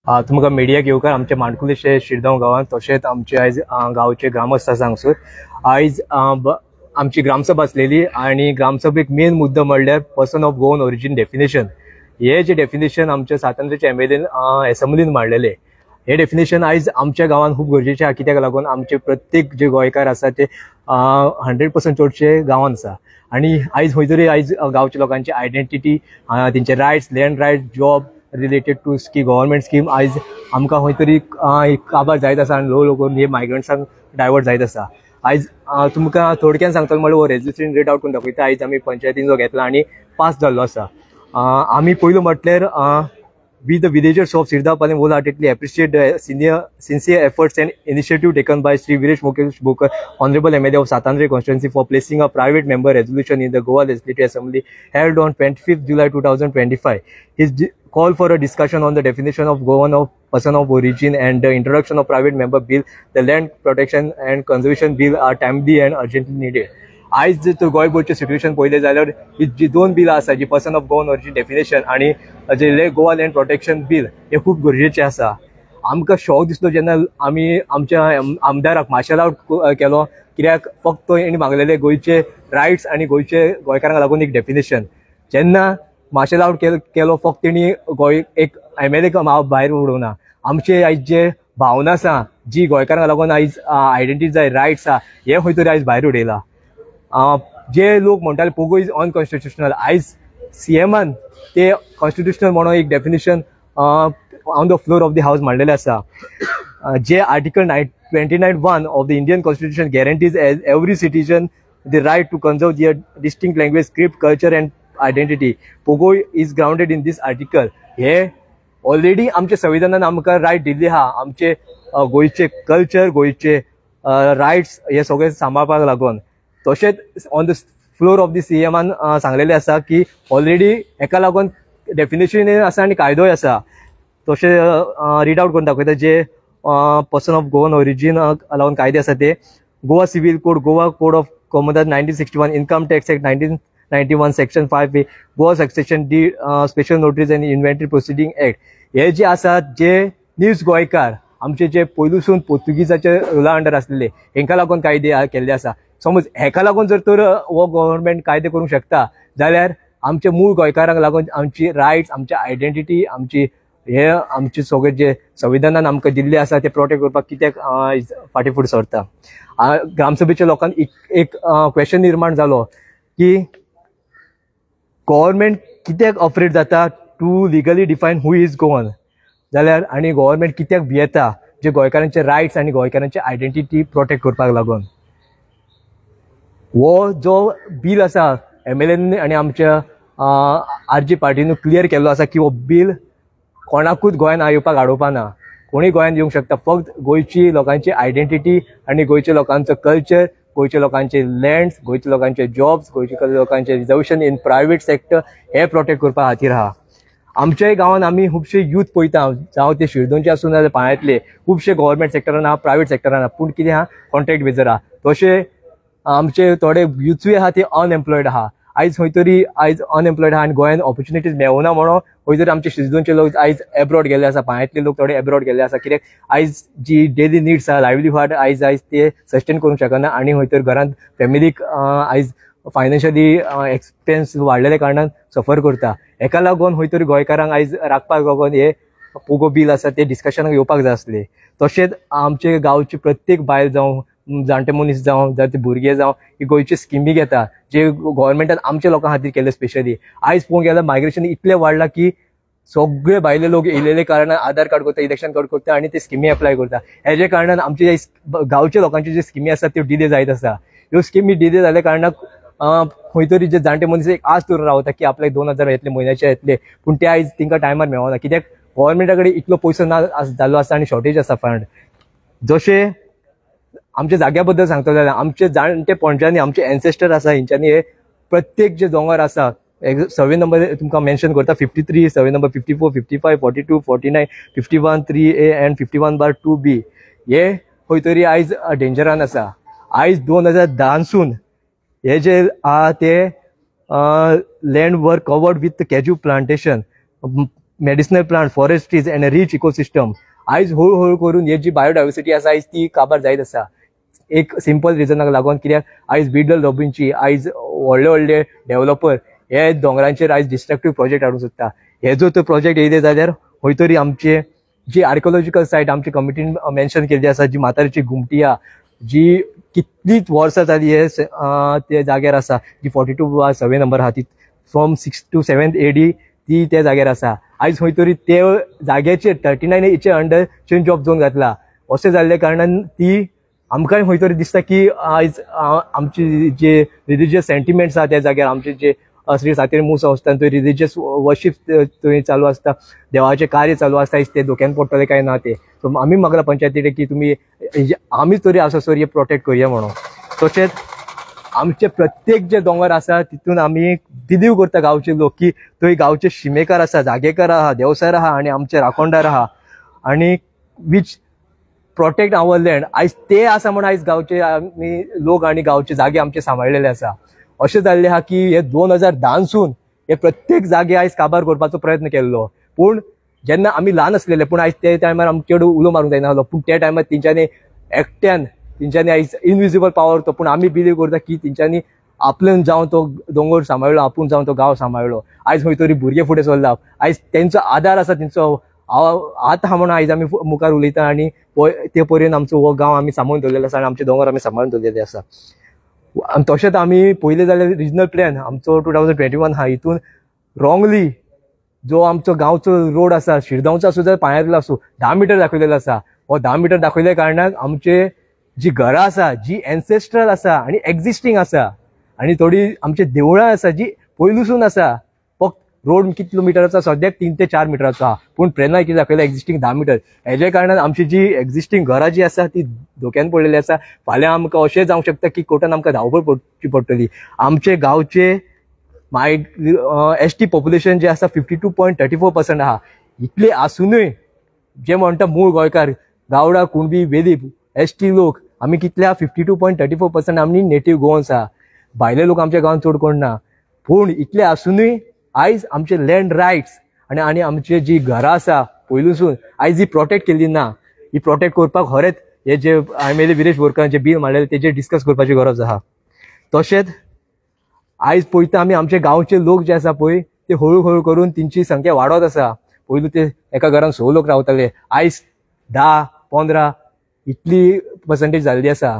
तुमकां मिडियाक येवकार आमच्या माणकुलेशे शिरगांव गांवांत तशेंच आमचे आयज गांवचे ग्रामस्थ आसा हांगसर आयज आमची ग्रामसभा आसलेली आनी ग्रामसभेक मेन मुद्दो म्हणल्यार person of Goan origin definition. हे जे डेफिनेशन आमच्या स्वातंत्र्याच्या एमएलएन एसेंब्लीन मांडलेले हे डेफिनेशन आयज आमच्या गांवांत खूब गरजेचे आहा. कित्याक लागून आमचे प्रत्येक जे गोंयकार आसा ते 100% चडशे गांवांत आसा आनी आयज खंय तरी आयज गांवच्या लोकांची आयडेंटिटी तेंचे rights, land rights, job related to government scheme आयज आमकां खंय तरी काबार जायत आसा आनी लो करून हे मायग्रंट्सांक डायवर्ट जायत आसा. आयज तुमकां थोडक्यान सांगतलो म्हळ्यार हो रेजोल्युशन रीड आउट करून दाखयता. आयज आमी पंचायतीन जो घेतला आनी पास जाल्लो आसा. आमी पयलो म्हटल्यार we the villagers of Sirdap wholeheartedly appreciate the sincere efforts and initiative taken by Sri Viresh Mukesh Bokar, Honorable MLA of Satandre constituency, for placing a private member resolution in the Goa Legislative Assembly held on 25th July 2025. His call for a discussion on the definition of Goan of person of origin and the introduction of private member bill, the land protection and conservation bill are timely and urgently needed. आयज जर तर गोंयभरचें situation पळयलें जाल्यार जी दोन बिलां आसा, जी person of Goan origin definition आनी जे गोवा लँड प्रोटेक्शन बिल, हे खूब गरजेचें आसा. आमकां शॉक दिसलो जेन्ना आमी आमच्या आमदाराक मार्शल आउट केलो, कित्याक फक्त तेणी मागलेले गोंयचे रायट्स आनी गोंयचे गोंयकारांक लागून एक डेफिनेशन. जेन्ना मार्शल आउट केलो फक्त तेणी गोंय एक एमएलए भायर उडोवना. आमचे आयज जे भावना आसा, जी गोंयकारांक लागून आयज आयडेंटिटी जाय, रायट्स आहा, हे खंय तरी आयज भायर उडयला. जे लोक म्हणटाले पोगो इज अनकॉन्स्टिट्युशनल, आयज सीएमान ते कॉन्स्टिट्युशनल म्हणून एक definition on the floor of the house मांडलेले आसा. जे article 29(1) of the Indian constitution guarantees every citizen the right to conserve their distinct language, script, culture and identity. POGO is grounded in this article. हे already आमच्या संविधानान आमकां right Delhi आहा. आमचे गोंयचे कल्चर, गोंयचे रायट्स हे सगळे सांबाळपाक लागून. तशेंच on the floor of the सीएमान सांगलेले आसा की ऑलरेडी हेका लागून डेफिनेशन आसा आनी कायदोय आसा. तशें रीड आउट करून दाखयता जे पर्सन ऑफ गोवन ओरिजीन लागून कायदे आसा ते Goa civil code, Goa code of common 1961, income tax act 1991 section 5A, Goa succession डी, special notice and inventory proceeding act. हे जे आसात जे न्यूज गोंयकार आमचे जे पयलूसून पोर्तुगीजाचे रुला अंडर आसलेले हेंका लागून कायदे केल्ले आसा. समज हेका लागून जर तर हो गव्हर्मेंट कायदे करूंक शकता जाल्यार आमच्या मूळ गोंयकारांक लागून आमची रायट्स, आमची आयडेंटिटी, आमचे सगळे जे संविधानान आमकां दिल्ले आसा ते प्रोटेक्ट करपाक कित्याक फाटीं फुडें सरता. ग्रामसभेच्या लोकांक एक क्वेश्चन निर्माण जालो की गव्हर्मेंट कित्याक अफ्रेड जाता to legally define who is Goan, जाल्यार आनी गव्हर्मेंट कित्याक भियेता जे गोंयकारांचे रायट्स आनी गोंयकारांचे आयडेंटिटी प्रोटेक्ट करपाक लागून. वो जो बिल आसा एमएलएन आनी आमच्या आरजी पार्टीन क्लियर केल्लो आसा की हो बिल कोणाकूच गोंयान येवपाक आडोवपा ना. कोणीय गोंयान येवंक शकता. फक्त गोंयची लोकांची आयडेंटिटी आनी गोंयच्या लोकांचो कल्चर, गोंयच्या लोकांचे लँड्स, गोंयच्या लोकांचे जॉब्स, गोंयच्या लोकांचे रिजर्वेशन इन प्रायवेट सेक्टर हे प्रोटेक्ट करपा खातीर आहा. आमच्याय गांवांत आमी खुबशे यूथ पळयता, जावं ते शिरदोनचे आसूं नाजाल्यार पाळ्यांतले, खुबशे गव्हर्मेंट सेक्टरान आहा, प्रायवेट सेक्टरान आहा, पूण कितें आहा कॉन्ट्रॅक्ट बेजर आहा. तशें आमचे थोडे युथूय आहा ते अनएम्प्लॉयड आहा. आयज खंय तरी आयज अनएम्प्लॉयड आहा आनी गोंयान ऑपॉर्च्युनिटीज मेळना म्हणून खंय तरी आमचे शिरदोनचे लोक आयज एब्रॉड गेले आसा, पाळ्यांतले लोक थोडे एब्रॉड गेले आसा. कित्याक आयज जी डेली नीड्स आहा, लायव्हलीहूड आयज ते सस्टेन करूंक शकना आनी खंय तर घरांत फॅमिलीक आयज फायनान्शियली एक्सपेन्स वाडलेल्या कारणान सफर करता. हेका लागून खंय तरी गोंयकारांक आयज राखपाक लागून हे पोगो बिल आसा ते डिस्कशनाक येवपाक जाय आसले. तशेंच आमचे गांवचे प्रत्येक बायल जावं जाणटे मनीस जावं जावं ते भुरगे जावं ही गोंयची स्किमी घेता जे गव्हर्मेंटान आमच्या लोकां खातीर केले. स्पेशली आयज पळोवंक गेल्यार मायग्रेशन इतलें वाडलां की सगळे भायले लोक येयलेले कारणान आधार कार्ड करता, इलेक्शन कार्ड करता आनी ते स्किमी एप्लाय करता. हेजे कारणान आमचे गांवच्या लोकांचे जे स्किमी आसा त्यो डिले जायत आसा. ह्यो स्किमी डिले जाल्या कारणान खंय तरी जे जाणटे मनीस एक आस धरून रावता की आपल्याक 2000 येतले, म्हयन्याचे येतले, पूण ते आयज तांकां टायमार मेळना. कित्याक गव्हर्मेंटा कडेन इतलो पयसो ना जाल्लो आसा आनी शॉर्टेज आसा फंड. जशें आमच्या जाग्या बद्दल सांगता जाल्यार आमचे जाणटे पणज्यांनी आमचे एन्सेस्टर आसा हेंच्यांनी हे प्रत्येक जे दोंगर आसा सर्वे नंबर तुमकां मेन्शन करता 53, survey number 54, 55, 42, 49, 51, 3A and 51/2B हे खंय तरी आयज डेंजरान आसा. आयज 2010सून हे जे आहा ते लँड वर covered with cashew plantation. Medicinal plant, forestries and rich ecosystem आयज हळूहळू करून ही जी बायोडायवर्सिटी आसा आयज ती काबार जायत आसा. एक सिंपल रिजनाक लागून कित्याक आयज बिल्डर लॉबींची आयज व्हडले व्हडले डेव्हलपर हे दोंगरांचेर आयज डिस्ट्रक्टिव्ह प्रोजेक्ट हाडूंक सोदता. हे जो तो प्रोजेक्ट येयले जाल्यार खंय तरी आमचे जी आर्किओलॉजिकल सायट आमच्या कमिटीन मेन्शन केल्ली आसा, जी मातारीची घुमटी आहा, जी कितलीच वर्सां जाली हे ते जाग्यार आसा, जी 42 सर्वे नंबर आहा ती from 6th to 7th AD ती त्या जाग्यार आसा. आयज खंय तरी ते जाग्याचेर 39A under change of zone घातला. अशें जाल्ले कारणान ती आमकांय खंय तरी दिसता की आयज आमचे जे रिलिजियस सेंटिमेंट्स आहा त्या जाग्यार, आमचे जे श्री सातेरी मूळ संस्थान थंय रिलिजियस वर्शीप थंय चालू आसता, देवाचे कार्य चालू आसता, ते धोक्यान पडटले काय ना ते. सो आमी मागला पंचायतीक की तुमी आमीच तरी आसोसर हे प्रोटेक्ट करया म्हणून. तशेंच आमचे प्रत्येक जे दोंगर आसा तितून आमी बिलीव करता गांवचे लोक की थंय गांवचे शिमेकार आसा, जागेकार आहा, देवसार आहा आनी आमचे राखणदार आहा आनी वीच प्रोटेक्ट आवर लँड. आयज ते आसा म्हणून आयज गांवचे आमी लोक आनी गांवचे जागे आमचे सांबाळलेले आसा. अशें जाल्लें आहा की हे 2010सून हे प्रत्येक जागे आयज काबार करपाचो प्रयत्न केल्लो, पूण जेन्ना आमी ल्हान आसलेले पूण आयज ते टायमार आमचे कडेन उलो मारूंक जायनाहलो, पूण त्या टायमार तेंच्यांनी एकट्यान तेंच्यांनी आयज इनविजिबल पावर तो, पूण आमी बिलीव करता की तेंच्यांनी आपल्यान जावन तो दोंगर सांबाळलो, आपूण जावन तो गांव सांबाळलो. आयज खंय तरी भुरगे फुडें सरला, आयज तेंचो आदार आसा, तेंचो हात आहा म्हणून आयज आमी मुखार उलयता आनी ते पर्यंत आमचो हो गांव आमी सांबाळून दवरलेलो आसा आनी आमचे दोंगर आमी सांबाळून दवरलेले आसा. आनी तशेंच आमी पयले जाल्यार रिजनल प्लॅन आमचो 2021 आहा, हितून रॉंगली जो आमचो गांवचो रोड आसा, शिरगांवचो आसूं जाल्यार पांयारलो आसूं, 10 मीटर दाखयलेलो आसा. हो 10 मीटर दाखयल्या कारणान आमचे जी घरां आसा, जी एन्सेस्ट्रल आसा आनी एक्झिस्टिंग आसा, आनी थोडी आमची देवळां आसा जी पयलूसून आसा. फक्त रोड कितलो मिटराचो सद्याक 3 ते 4 मिटराचो आहा, पूण प्लॅनार कितें दाखयला एक्झिस्टिंग 10 मीटर. हेज्या कारणान आमची जी एक्झिस्टिंग घरां जी आसा ती धोक्यान पडलेली आसा. फाल्यां आमकां अशें जावंक शकता की कोर्टान आमकां धांवपळ पडची पडटली. आमचे गांवचे ST पॉप्युलेशन जे आसा 52.34% आहा. इतले आसूनय जे म्हणटा मूळ गोंयकार, गावडा, कुणबी, वेलीप, ST लोक आमी कितल्या 52.34% आमी नेटिव्ह गोवन्स आहा. भायले लोक आमच्या गांवांत चड कोण ना, पूण इतले आसूनय आयज आमचे लँड रायट्स आनी आमचे जी घरां आसा पयलूसून आयज ही प्रोटेक्ट केल्ली ना. ही प्रोटेक्ट करपाक खरेंच हे जे MLA विरेश बोरकारान जे बील मांडलेले तेजेर डिस्कस करपाची गरज आहा. तशेंच आयज पळयता आमी आमचे गांवचे लोक जे आसा पळय ते हळू करून तेंची संख्या वाडत आसा. पयलू ते एका घरान 6 लोक रावताले, आयज 10-15 इतली पर्संटेज जाल्ली आसा.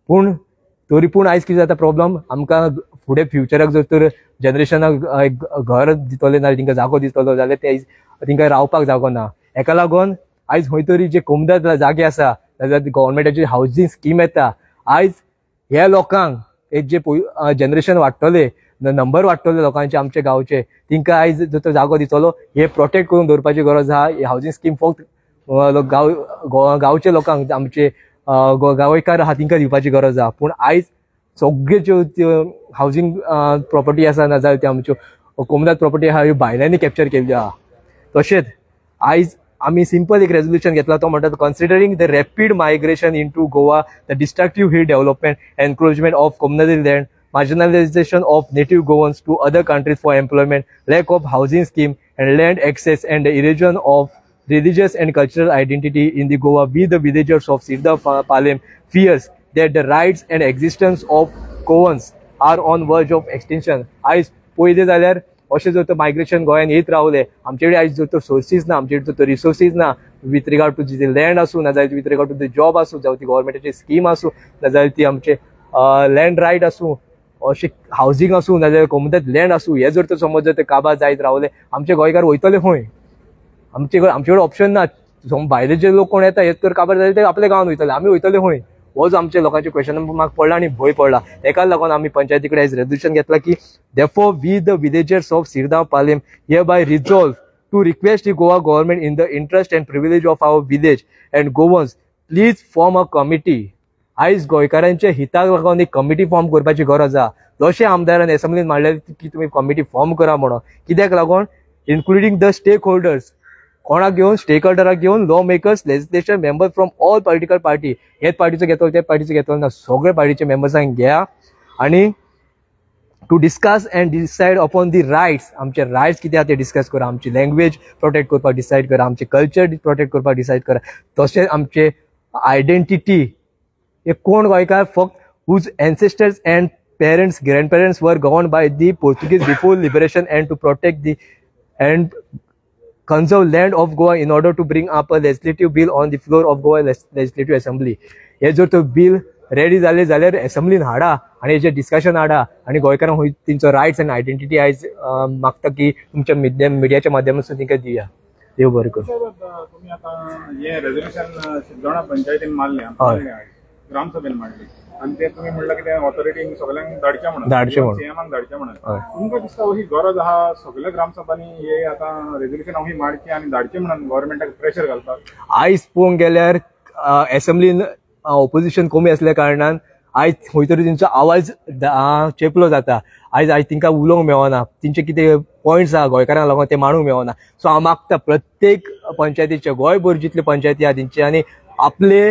पूण तरी पूण आयज कितें जाता प्रॉब्लम, आमकां फुडें फ्युचराक जर तर जनरेशनाक घर दितले ना, तांकां जागो दितलो जाल्यार ते तांकां रावपाक जागो ना. हेका लागून आयज खंय तरी जे कोमदाद जागे आसा जाल्यार गव्हर्मेंटाची हावजींग स्कीम येता. आयज ह्या लोकांक एक जे जनरेशन वाडटले, नंबर वाडटले लोकांचे आमचे गांवचे, तांकां आयज जर तर जागो दितलो हे प्रोटेक्ट करून दवरपाची गरज आहा. ही हावजींग स्कीम फक्त गांवचे लोकांक आमचे गांवकार आहा तांकां दिवपाची गरज आहा. पूण आयज सगळे ज्यो हावजींग प्रॉपर्टी आसा ना जाल्यार त्यो आमच्यो कोमदाद प्रॉपर्टी आहा ह्यो भायल्यांनी कॅप्चर केल्ल्यो आहा. तशेंच आयज आमी सिंपल एक रेजोल्युशन घेतला, तो म्हणटा considering the rapid migration into Goa, the destructive hill development, encroachment of communal land, marginalization of native Goans to other countries for employment, lack of housing scheme and land access, and the erosion of religious and cultural identity in the Goa, we the villagers of Sirda Palem fears that the rights and existence of Goans are on verge of extinction. आयज पयले जाल्यार अशें जर तर migration गोंयान येत रावले, आमचे कडेन आयज जर तर सोर्सीस ना, आमचे कडेन जर तर रिसोर्सीस ना, विथ रिगार्ड टू जी लँड आसूं ना जाल्यार with regard to the job आसूं, जावं ती गव्हर्मेंटाची स्कीम आसूं ना जाल्यार ती आमचे लँड रायट आसूं, अशें हावजींग आसूं नाजाल्यार कोमदाद लँड आसूं, हे जर तर समज जर ते काबार जायत रावले, आमचे गोंयकार वयतले खंय? आमचे कडेन ऑप्शन ना. भायले जे लोक कोण येता हे तर काबार जाले ते आपल्या गांवांत वयतले, आमी वयतले खंय? हो जो आमच्या लोकांचे क्वेश्चन मार्क पडला आनी भंय पडला. हेका लागून आमी पंचायती कडेन आयज रेजोल्युशन घेतला की therefore we the villagers of Sirda Palem hereby resolve to request the Goa government in the interest and privilege of our village and Goans please form a committee. आयज गोंयकारांच्या हिताक लागून एक कमिटी फॉर्म करपाची गरज आहा. जशें आमदारान एसेंब्लीन मांडलें की तुमी कमिटी फॉर्म करा म्हणून, कित्याक लागून इन्क्लुडींग द स्टेक होल्डर्स, कोणाक घेवन स्टेक होल्डराक घेवन law makers, legislation member from all political party, हेच पार्टीचो घेतलो ते पार्टीचो घेतलो ना, सगळे पार्टीचे मेंबर्सांक घ्या आनी to discuss and decide upon the rights, आमचे रायट्स कितें आहा ते डिस्कस करा, आमची लँग्वेज प्रोटेक्ट करपाक डिसायड करा, आमचे कल्चर प्रोटेक्ट करपाक डिसायड करा, तशेंच आमचे आयडेंटिटी हे कोण गोंयकार फक्त whose ancestors and parents, grandparents were governed by the Portuguese before liberation and to protect the and conserve land of Goa in order to bring up a legislative bill on the floor of Goa Legislative Assembly. हे जर तो bill ready जाले जाल्यार असेंब्लीन हाडा आणि हेजे discussion हाडा आणि गोंयकारांक तेंचो रायट्स एंड आयडेंटिटी आयज मागता की तुमच्या मिडियाच्या माध्यमांतून तिका दिया. देव बरें करूं. तुम्ही आता हे रेझोल्युशन शिरदोणा पंचायतीन मारले, ग्रामसभेन मांडली आणि ते तुम्ही म्हणलं की त्या ऑथॉरिटीन सगळ्यांक धाडचे म्हणून सीएमाक धाडचे म्हणून. तुमकां दिसता ही गरज आहा सगळ्या ग्रामसभांनी हे आता रेझोल्युशन ही मारची आणि धाडचे म्हणून गव्हर्नमेंटाक प्रेशर घालपाक? आयज पळोवंक गेल्यार असेंब्लीन ऑपोजिशन कमी असल्या कारणान आयज खंय तरी तेंचो आवाज चेपलो जाता. आयज तिंका उलोवंक मेळना, तेंचे कितें पॉयंट्स आहा गोंयकारांक लागून ते मांडूंक मेळना. सो हांव मागता प्रत्येक पंचायतीचे गोंयभर जितले पंचायती आहा तेंच्यांनी आपले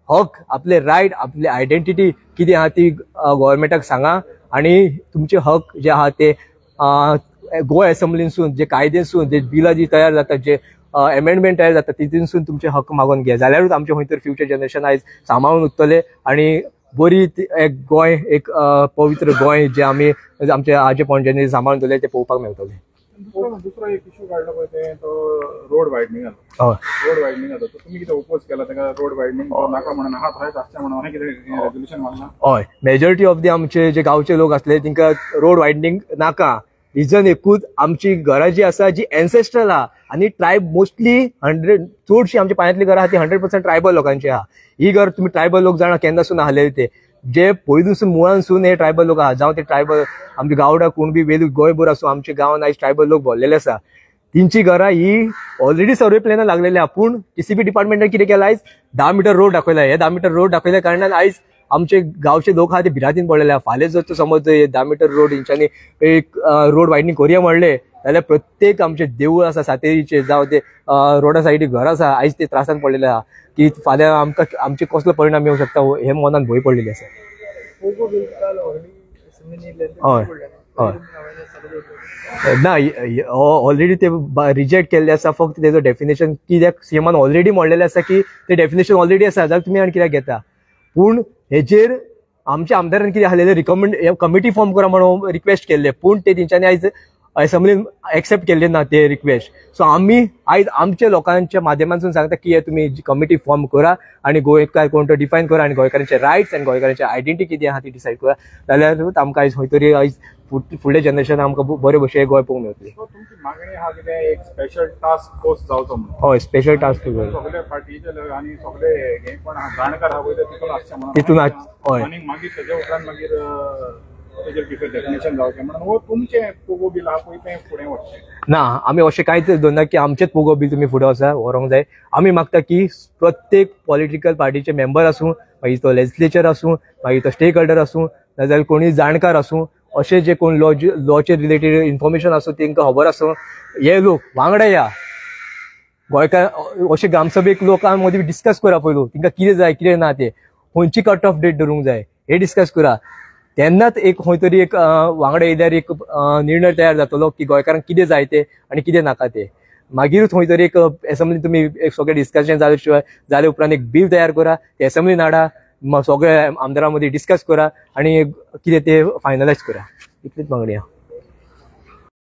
हक, आपले रायट, आपली आयडेंटिटी कितें आहा ती गव्हर्नमेंटाक सांगा आणि तुमचे हक जे आहा ते गोवा असेंब्लीनसून जे कायदेसून जे बिलां जी तयार जातात, जे अमेंडमेंट तयार जाता तितूनसून तुमचे हक मागून घे, जाल्यारूच आमचे खंय तरी फ्युचर जनरेशन आयज सांबाळून उरतले आणि बरी एक गोंय, एक पवित्र गोंय जे आमी आमचे आजे पणजेनी सांबाळून दवरले ते पळोवपाक मेळटले. दुसरो एक इश्यू काडलो पळय ते तो रोड वायडनिंग जाता. रोड वायडनिंग जाता तुम्ही कितें ओपोज केला ताका? रोड वायडनिंग नाका म्हणून आहा थंयच आसचें म्हणून अशें कितें रेझोल्युशन मारला? हय, मेजॉरिटी ऑफ दी आमचे जे गांवचे लोक आसले तांकां रोड वायडनिंग नाका. रिजन एकूच, आमची घरां जी आसा जी एन्सेस्ट्रल आहा आणि ट्रायब मोस्टली 100 चडशी आमच्या पांयांतली घरां आहा ती 100% ट्रायबल लोकांची आहा. ही घर तुम्ही ट्रायबल लोक जाणा केन्नासून आहले ते, जे पयलींसून मुळानसून हे ट्रायबल लोक आहा, जावं ते ट्रायबल आमची गावडा कुणबी वेलू गोंयभर आसूं आमच्या गांवांत आयज ट्रायबल लोक भरलेले आसा. तेंची घरां ही ऑलरेडी सर्वे प्लॅनान लागलेली आहा, पूण टीसीबी डिपार्टमेंटान कितें केलां आयज 10 मीटर रोड दाखयला. हे 10 मीटर रोड दाखयल्या कारणान आयज आमचे गांवचे लोक आहा ते भिरांतीन पडलेले आहा. फाल्यां जर तो समज 10 मीटर रोड हेंच्यांनी एक रोड वायडनिंग करूया म्हणले जाल्यार प्रत्येक आमचे देवूळ आसा सातेरीचे, जावं ते रोडा सायडीक घर आसा, आयज ते त्रासान पडलेले आहा की फाल्यां आमकां आमचे कसलो परिणाम येवंक शकता हे मनान भंय पडलेली आसा. ना, ऑलरेडी ते रिजेक्ट केल्ले आसा. फक्त तेजो डेफिनेशन कित्याक सीएमान ऑलरेडी म्हणलेलें आसा की ते डेफिनेशन ऑलरेडी आसा, जाल्यार तुमी आनी कित्याक घेता. पूण हेचेर आमच्या आमदारान कितें आसलेलें रिकमेंड कमिटी फॉर्म करा म्हणून रिक्वेस्ट केल्ले, पूण ते तेंच्यांनी आयज असेंब्लीन एक्सेप्ट केल्ले ना ते रिक्वेस्ट. सो आमी आयज आमच्या लोकांच्या माध्यमांतून सांगता की तुम्ही कमिटी फॉर्म करा आणि गोंयकार कोण तो डिफायन करा आणि गोंयकारांचे रायट्स आनी गोंयकारांचे आयडेंटिटी कितें आहा ती डिसायड करा, जाल्यारूच आमकां आयज खंय तरी आयज फुडले जनरेशन आमकां बरे भशेन गोंय पळोवंक मेळटलें. तुमची मागणी आहा कितें एक स्पेशल टास्क फोर्स जावचो म्हणून? हय, स्पेशल टास्क फोर्स सगळे पार्टीचे आनी सगळे हे कोण जाणकार आहा पळय तितून आसचें म्हणून. तितून हय, आनी मागीर तेजे उपरांत मागीर तेजेर कितें डेफिनेशन जावचें म्हणून वो तुमचें पोगो बील आहा पळय तें फुडें वचचें ना. आमी अशें कांयच धरना की आमचेच पोगो बील तुमी फुडें व्हरूंक जाय. आमी मागता की प्रत्येक पॉलिटिकल पार्टीचे मेंबर आसूं, मागीर तो लेजिस्लेचर आसूं, मागीर तो स्टेक होल्डर आसूं, नाजाल्यार कोणी जाणकार आसूं, अशें जे कोण लॉचे रिलेटेड इन्फॉर्मेशन आसूं तांकां खबर आसूं, हे लोक वांगडा या गोंयकार अशे ग्रामसभेक लोकां मदीं डिस्कस करा पयलू तांकां कितें जाय कितें ना ते, खंयची कट ऑफ डेट धरूंक जाय हे डिस्कस करा. तेन्नाच एक खंय तरी एक वांगडा येयल्यार एक निर्णय तयार जातलो की गोंयकारांक कितें जाय ते आनी कितें नाका ते. मागीरूच खंय तरी एक असेंब्लीन तुमी एक सगळें डिस्कशन जाले शिवाय जाले उपरांत एक बील तयार करा, ते असेंब्लीन हाडा, सगळे आमदारां मदीं डिस्कस करा आणि कितें ते फायनलायज करा. इतलीच मागणी आहा.